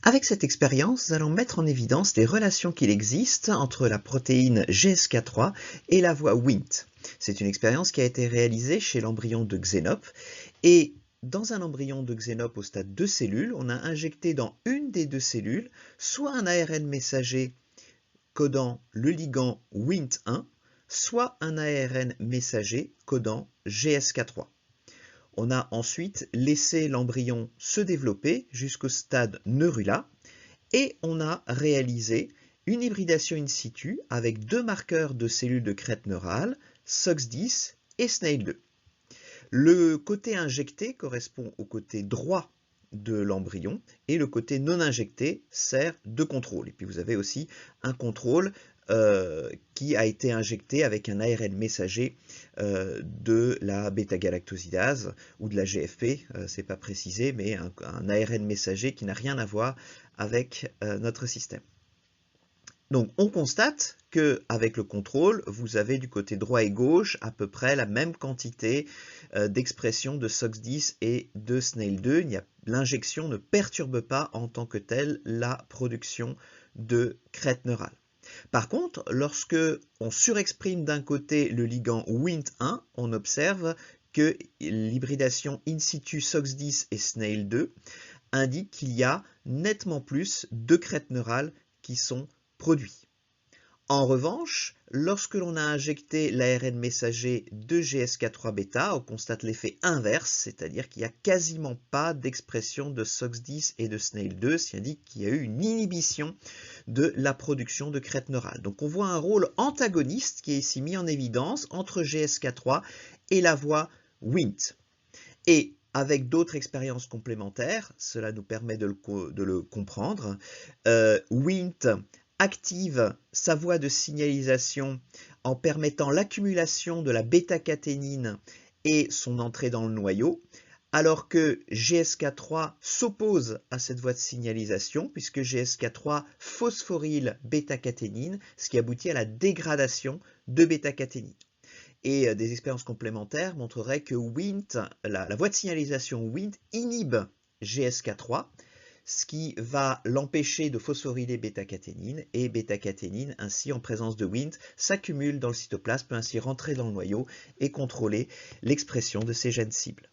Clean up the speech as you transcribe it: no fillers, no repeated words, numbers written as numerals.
Avec cette expérience, nous allons mettre en évidence les relations qu'il existe entre la protéine GSK3 et la voie Wnt. C'est une expérience qui a été réalisée chez l'embryon de Xénope et dans un embryon de Xénope au stade 2 cellules, on a injecté dans une des deux cellules soit un ARN messager codant le ligand Wnt1, soit un ARN messager codant GSK3. On a ensuite laissé l'embryon se développer jusqu'au stade neurula et on a réalisé une hybridation in situ avec deux marqueurs de cellules de crête neurale, SOX10 et SNAIL2. Le côté injecté correspond au côté droit de l'embryon et le côté non injecté sert de contrôle. Et puis vous avez aussi un contrôle qui a été injecté avec un ARN messager de la bêta-galactosidase ou de la GFP, c'est pas précisé, mais un ARN messager qui n'a rien à voir avec notre système. Donc on constate qu'avec le contrôle, vous avez du côté droit et gauche à peu près la même quantité d'expression de SOX10 et de SNAIL2. L'injection ne perturbe pas en tant que telle la production de crête neurale. Par contre, lorsque on surexprime d'un côté le ligand Wnt1, on observe que l'hybridation in situ SOX10 et SNAIL2 indique qu'il y a nettement plus de crêtes neurales qui sont produites. En revanche, lorsque l'on a injecté l'ARN messager de GSK3-bêta, on constate l'effet inverse, c'est-à-dire qu'il n'y a quasiment pas d'expression de SOX10 et de SNAIL2, ce qui indique qu'il y a eu une inhibition de la production de crête neurale. Donc on voit un rôle antagoniste qui est ici mis en évidence entre GSK3 et la voie Wnt. Et avec d'autres expériences complémentaires, cela nous permet de le comprendre, Wnt active sa voie de signalisation en permettant l'accumulation de la bêta-caténine et son entrée dans le noyau, alors que GSK3 s'oppose à cette voie de signalisation puisque GSK3 phosphoryle bêta-caténine, ce qui aboutit à la dégradation de bêta-caténine. Et des expériences complémentaires montreraient que la voie de signalisation Wnt inhibe GSK3, ce qui va l'empêcher de phosphoryler bêta-caténine, et bêta-caténine, ainsi en présence de Wnt, s'accumule dans le cytoplasme, peut ainsi rentrer dans le noyau et contrôler l'expression de ces gènes cibles.